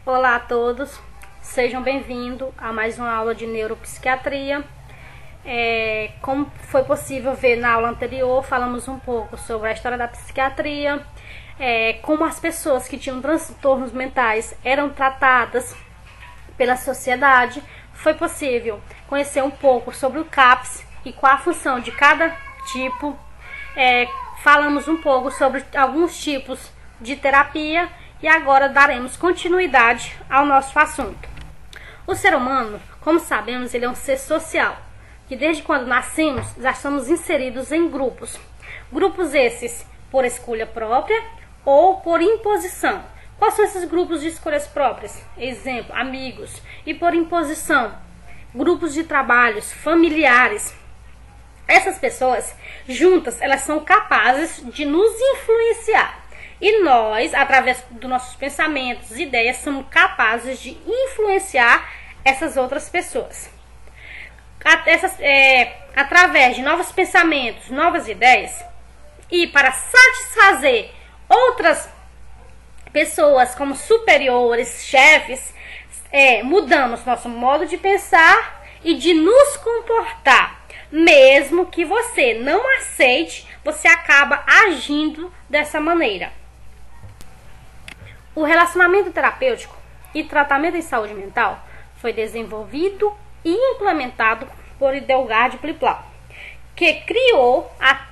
Olá a todos, sejam bem-vindos a mais uma aula de neuropsiquiatria. Como foi possível ver na aula anterior, falamos um pouco sobre a história da psiquiatria, como as pessoas que tinham transtornos mentais eram tratadas pela sociedade. Foi possível conhecer um pouco sobre o CAPS e qual a função de cada tipo. Falamos um pouco sobre alguns tipos de terapia e agora daremos continuidade ao nosso assunto. O ser humano, como sabemos, ele é um ser social, que desde quando nascemos já estamos inseridos em grupos. Grupos esses por escolha própria ou por imposição. Quais são esses grupos de escolhas próprias? Exemplo, amigos. E por imposição, grupos de trabalhos, familiares. Essas pessoas juntas, elas são capazes de nos influenciar. E nós, através dos nossos pensamentos e ideias, somos capazes de influenciar essas outras pessoas. Através de novos pensamentos, novas ideias, e para satisfazer outras pessoas como superiores, chefes, mudamos nosso modo de pensar e de nos comportar. Mesmo que você não aceite, você acaba agindo dessa maneira. O relacionamento terapêutico e tratamento em saúde mental foi desenvolvido e implementado por Idelgard Priplau, que criou a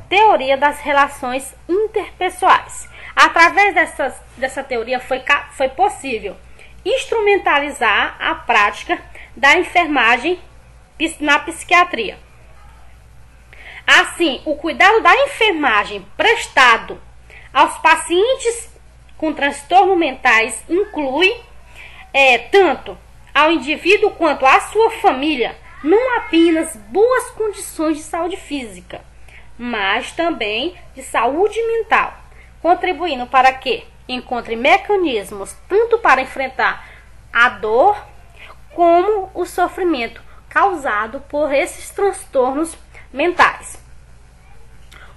teoria das relações interpessoais. Através dessa teoria foi possível instrumentalizar a prática da enfermagem na psiquiatria. Assim, o cuidado da enfermagem prestado aos pacientes com transtornos mentais inclui tanto ao indivíduo quanto à sua família, não apenas boas condições de saúde física, mas também de saúde mental, contribuindo para que encontre mecanismos tanto para enfrentar a dor como o sofrimento causado por esses transtornos mentais.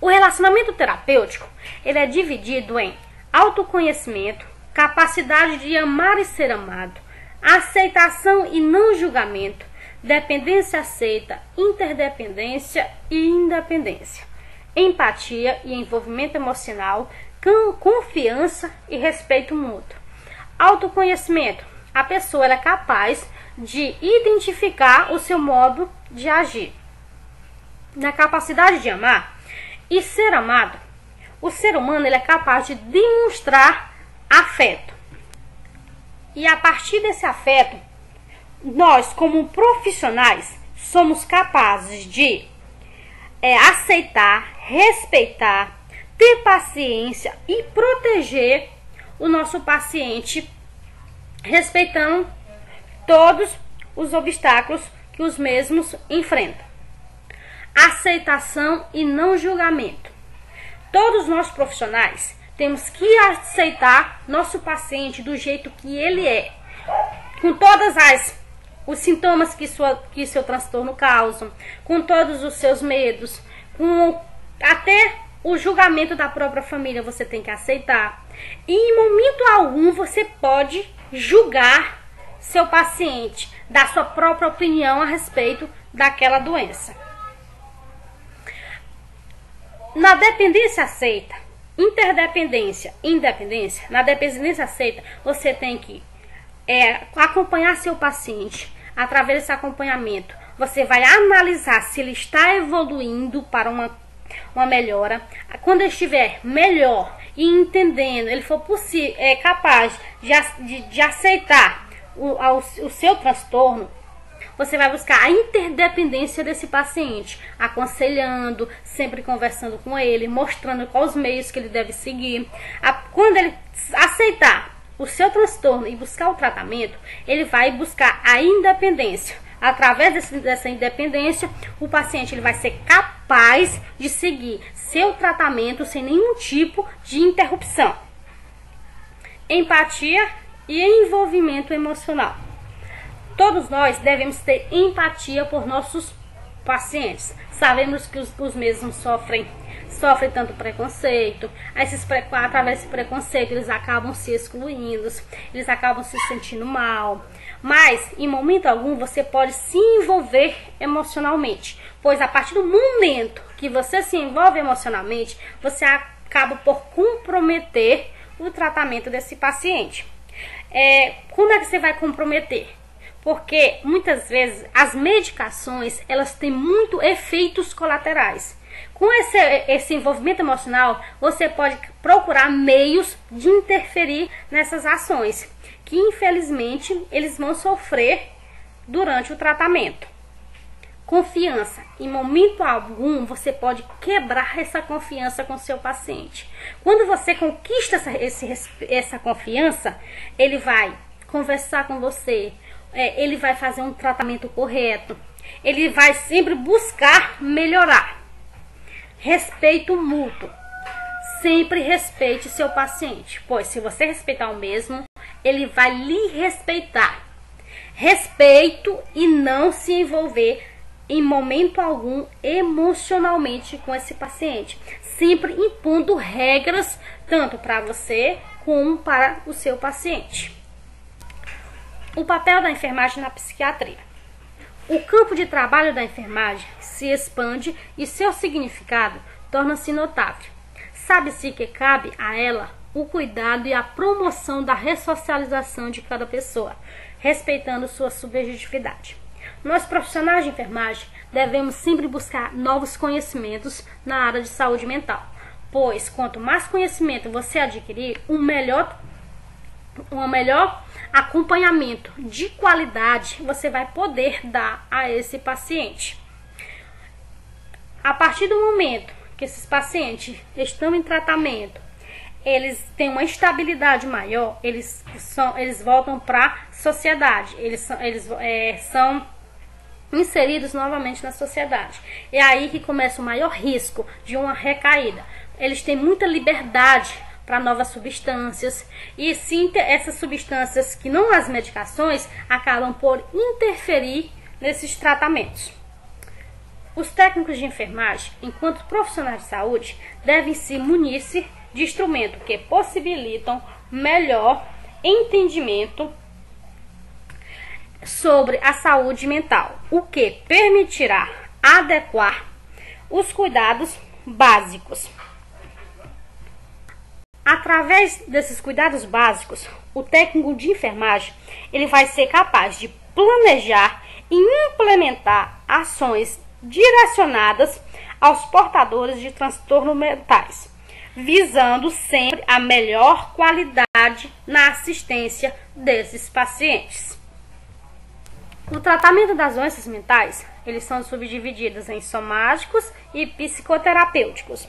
O relacionamento terapêutico, ele é dividido em autoconhecimento, capacidade de amar e ser amado, aceitação e não julgamento, dependência aceita, interdependência e independência, empatia e envolvimento emocional, confiança e respeito mútuo. Autoconhecimento, a pessoa é capaz de identificar o seu modo de agir. Na capacidade de amar e ser amado, o ser humano ele é capaz de demonstrar afeto. E a partir desse afeto, nós como profissionais somos capazes de aceitar, respeitar, ter paciência e proteger o nosso paciente, respeitando todos os obstáculos que os mesmos enfrentam. Aceitação e não julgamento. Todos nós profissionais temos que aceitar nosso paciente do jeito que ele é, com todas os sintomas que seu transtorno causa, com todos os seus medos, com até o julgamento da própria família você tem que aceitar. E em momento algum você pode julgar seu paciente, dar sua própria opinião a respeito daquela doença. Na dependência aceita, interdependência e independência, na dependência aceita, você tem que acompanhar seu paciente. Através desse acompanhamento, você vai analisar se ele está evoluindo para uma melhora. Quando ele estiver melhor e entendendo, ele for capaz de aceitar o seu transtorno, você vai buscar a interdependência desse paciente, aconselhando, sempre conversando com ele, mostrando quais os meios que ele deve seguir. Quando ele aceitar o seu transtorno e buscar o tratamento, ele vai buscar a independência. Através dessa independência, o paciente ele vai ser capaz de seguir seu tratamento sem nenhum tipo de interrupção. Empatia e envolvimento emocional. Todos nós devemos ter empatia por nossos pacientes. Sabemos que os mesmos sofrem sofrem tanto preconceito. Através desse preconceito, eles acabam se excluindo, eles acabam se sentindo mal. Mas, em momento algum, você pode se envolver emocionalmente, pois a partir do momento que você se envolve emocionalmente, você acaba por comprometer o tratamento desse paciente. Como é que você vai comprometer? Porque muitas vezes as medicações, elas têm muito efeitos colaterais. Com esse envolvimento emocional, você pode procurar meios de interferir nessas ações, que infelizmente eles vão sofrer durante o tratamento. Confiança. Em momento algum, você pode quebrar essa confiança com seu paciente. Quando você conquista essa confiança, ele vai conversar com você, ele vai fazer um tratamento correto, ele vai sempre buscar melhorar. Respeito mútuo. Sempre respeite seu paciente, pois se você respeitar o mesmo, ele vai lhe respeitar. Respeito e não se envolver em momento algum emocionalmente com esse paciente, sempre impondo regras tanto para você como para o seu paciente. O papel da enfermagem na psiquiatria. O campo de trabalho da enfermagem se expande e seu significado torna-se notável. Sabe-se que cabe a ela o cuidado e a promoção da ressocialização de cada pessoa, respeitando sua subjetividade. Nós, profissionais de enfermagem, devemos sempre buscar novos conhecimentos na área de saúde mental, pois quanto mais conhecimento você adquirir, um melhor acompanhamento de qualidade você vai poder dar a esse paciente. A partir do momento que esses pacientes estão em tratamento, eles têm uma estabilidade maior, eles voltam para a sociedade, eles são inseridos novamente na sociedade. É aí que começa o maior risco de uma recaída. Eles têm muita liberdade para novas substâncias, e sim, essas substâncias que não as medicações acabam por interferir nesses tratamentos. Os técnicos de enfermagem, enquanto profissionais de saúde, devem se munir-se de instrumentos que possibilitam melhor entendimento sobre a saúde mental, o que permitirá adequar os cuidados básicos. Através desses cuidados básicos, o técnico de enfermagem ele vai ser capaz de planejar e implementar ações direcionadas aos portadores de transtornos mentais, visando sempre a melhor qualidade na assistência desses pacientes. O tratamento das doenças mentais, eles são subdivididos em somáticos e psicoterapêuticos.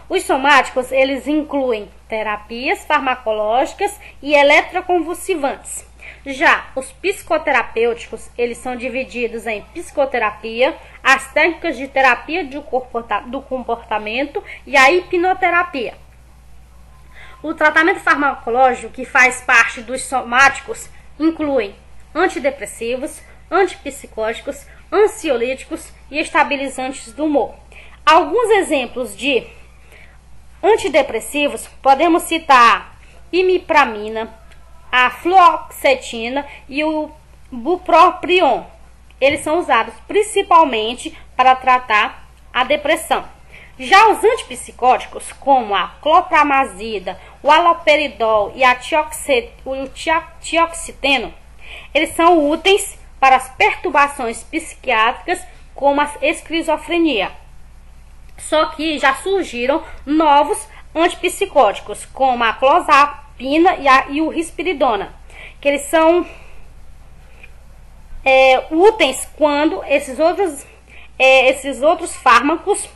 Os somáticos, eles incluem terapias farmacológicas e eletroconvulsivantes. Já os psicoterapêuticos, eles são divididos em psicoterapia, as técnicas de terapia do comportamento e a hipnoterapia. O tratamento farmacológico, que faz parte dos somáticos, inclui antidepressivos, antipsicóticos, ansiolíticos e estabilizantes do humor. Alguns exemplos de antidepressivos podemos citar imipramina, a fluoxetina e o bupropion. Eles são usados principalmente para tratar a depressão. Já os antipsicóticos, como a clopramazida, o haloperidol e o tioxeteno, eles são úteis para as perturbações psiquiátricas, como a esquizofrenia. Só que já surgiram novos antipsicóticos, como a clozapina e o risperidona, que eles são úteis quando esses outros fármacos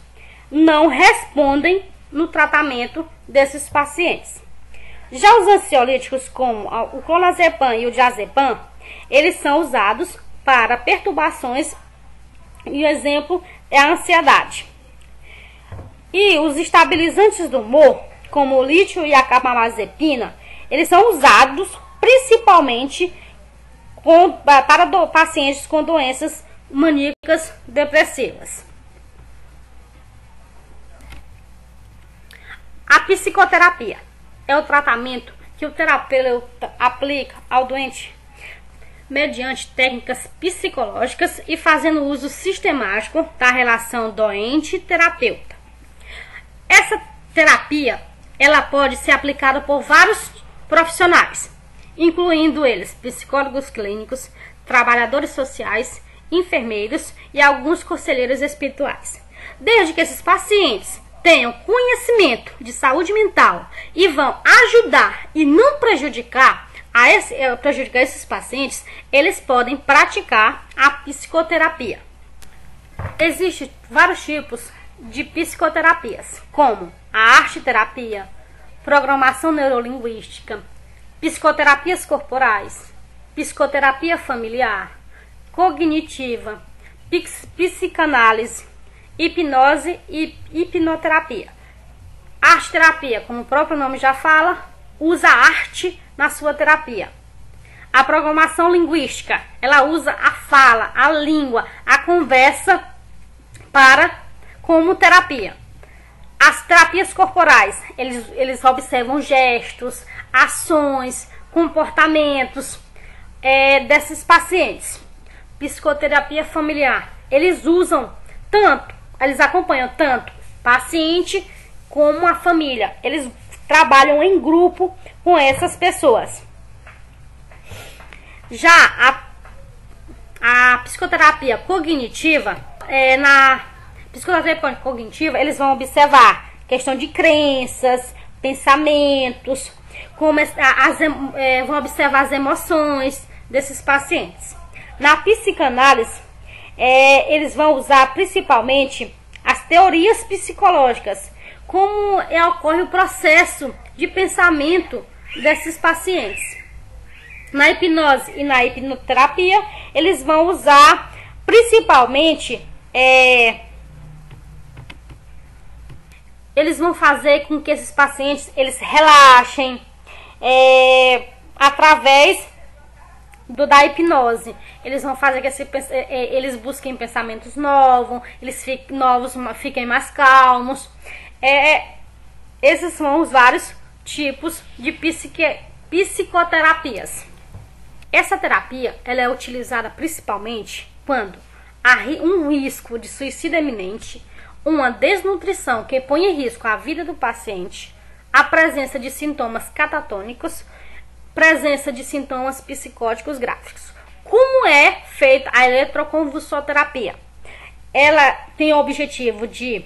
não respondem no tratamento desses pacientes. Já os ansiolíticos, como o clonazepam e o diazepam, eles são usados para perturbações, e o exemplo é a ansiedade. E os estabilizantes do humor, como o lítio e a carbamazepina, eles são usados principalmente para pacientes com doenças maníacas depressivas. A psicoterapia é o tratamento que o terapeuta aplica ao doente mediante técnicas psicológicas e fazendo uso sistemático da relação doente-terapeuta. Essa terapia, ela pode ser aplicada por vários profissionais, incluindo eles psicólogos clínicos, trabalhadores sociais, enfermeiros e alguns conselheiros espirituais. Desde que esses pacientes tenham conhecimento de saúde mental e vão ajudar e não prejudicar esses pacientes, eles podem praticar a psicoterapia. Existem vários tipos de psicoterapias, como a arte-terapia, programação neurolinguística, psicoterapias corporais, psicoterapia familiar, cognitiva, psicanálise, hipnose e hipnoterapia. Arte-terapia, como o próprio nome já fala, usa a arte na sua terapia. A programação linguística, ela usa a fala, a língua, a conversa como terapia. As terapias corporais, eles observam gestos, ações, comportamentos desses pacientes. Psicoterapia familiar, eles acompanham tanto paciente como a família. Eles trabalham em grupo com essas pessoas. Já a psicoterapia cognitiva, na psicoterapia cognitiva, eles vão observar questão de crenças, pensamentos, vão observar as emoções desses pacientes. Na psicanálise, eles vão usar principalmente as teorias psicológicas, como ocorre o processo de pensamento desses pacientes. Na hipnose e na hipnoterapia, eles vão usar principalmente, eles vão fazer com que esses pacientes eles relaxem através da hipnose. Eles vão fazer que eles busquem pensamentos novos, fiquem mais calmos. Esses são os vários tipos de psicoterapias. Essa terapia ela é utilizada principalmente quando há um risco de suicídio iminente, uma desnutrição que põe em risco a vida do paciente, a presença de sintomas catatônicos, presença de sintomas psicóticos graves. Como é feita a eletroconvulsoterapia? Ela tem o objetivo de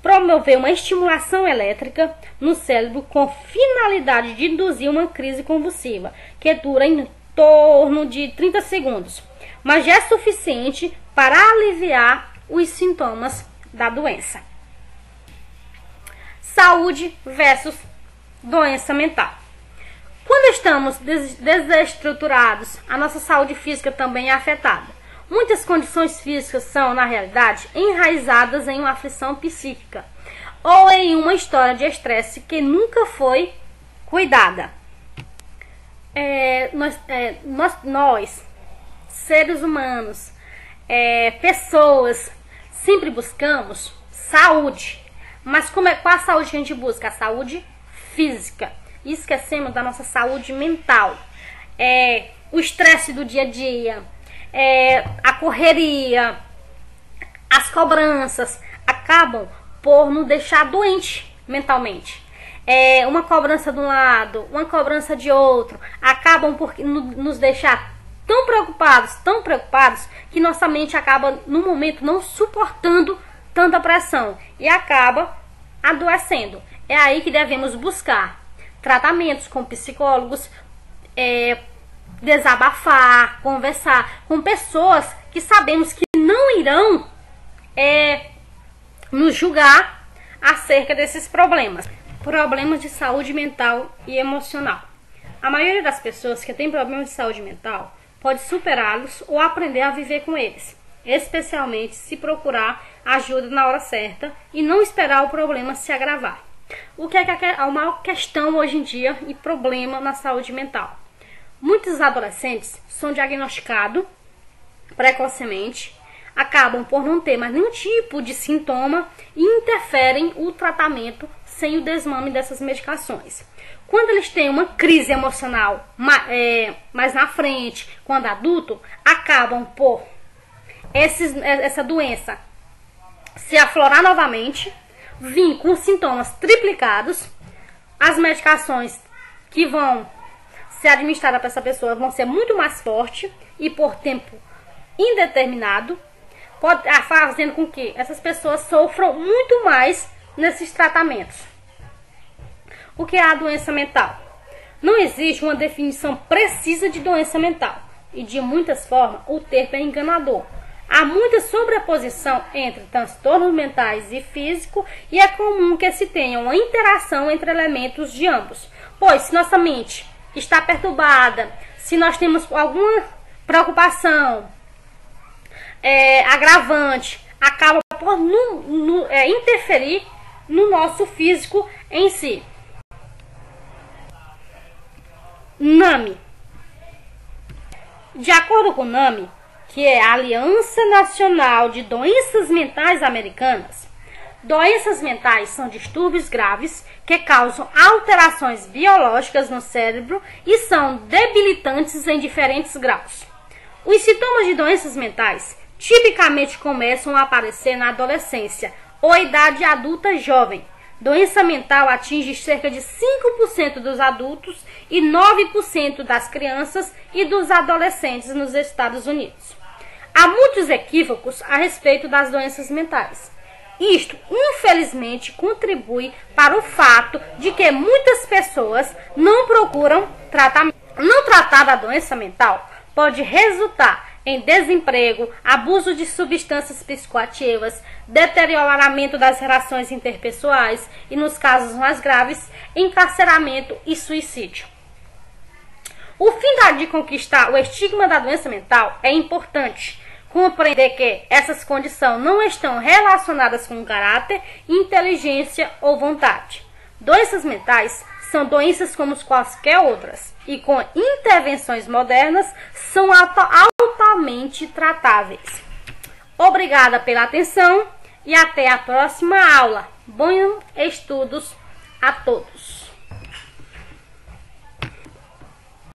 promover uma estimulação elétrica no cérebro com finalidade de induzir uma crise convulsiva, que dura em torno de 30 segundos, mas já é suficiente para aliviar os sintomas da doença. Saúde versus doença mental. Quando estamos desestruturados, a nossa saúde física também é afetada. Muitas condições físicas são, na realidade, enraizadas em uma aflição psíquica ou em uma história de estresse que nunca foi cuidada. Nós, seres humanos, pessoas, sempre buscamos saúde. Mas qual a saúde que a gente busca? A saúde física. E esquecemos da nossa saúde mental. O estresse do dia a dia, a correria, as cobranças acabam por nos deixar doente mentalmente. Uma cobrança de um lado, uma cobrança de outro, acabam por nos deixar tão preocupados, que nossa mente acaba, no momento, não suportando tanta pressão e acaba adoecendo. É aí que devemos buscar tratamentos com psicólogos, desabafar, conversar com pessoas que sabemos que não irão nos julgar acerca desses problemas. Problemas de saúde mental e emocional. A maioria das pessoas que têm problemas de saúde mental pode superá-los ou aprender a viver com eles, especialmente se procurar ajuda na hora certa e não esperar o problema se agravar. O que é a maior questão hoje em dia e problema na saúde mental? Muitos adolescentes são diagnosticados precocemente, acabam por não ter mais nenhum tipo de sintoma e interferem o tratamento sem o desmame dessas medicações. Quando eles têm uma crise emocional mais na frente, quando adulto, acabam por essa doença se aflorar novamente, vir com sintomas triplicados, as medicações que vão ser administradas para essa pessoa vão ser muito mais fortes e por tempo indeterminado, fazendo com que essas pessoas sofram muito mais nesses tratamentos. O que é a doença mental? Não existe uma definição precisa de doença mental e de muitas formas o termo é enganador. Há muita sobreposição entre transtornos mentais e físico e é comum que se tenha uma interação entre elementos de ambos. Pois se nossa mente está perturbada, se nós temos alguma preocupação agravante, acaba por interferir no nosso físico em si. NAMI. De acordo com o NAMI, que é a Aliança Nacional de Doenças Mentais Americanas, doenças mentais são distúrbios graves que causam alterações biológicas no cérebro e são debilitantes em diferentes graus. Os sintomas de doenças mentais tipicamente começam a aparecer na adolescência ou idade adulta jovem. Doença mental atinge cerca de 5% dos adultos e 9% das crianças e dos adolescentes nos Estados Unidos. Há muitos equívocos a respeito das doenças mentais. Isto, infelizmente, contribui para o fato de que muitas pessoas não procuram tratamento. Não tratar da doença mental pode resultar em desemprego, abuso de substâncias psicoativas, deterioramento das relações interpessoais e, nos casos mais graves, encarceramento e suicídio. O fim de conquistar o estigma da doença mental é importante. Compreender que essas condições não estão relacionadas com caráter, inteligência ou vontade. Doenças mentais são doenças como quaisquer outras e com intervenções modernas são altamente tratáveis. Obrigada pela atenção e até a próxima aula. Bons estudos a todos!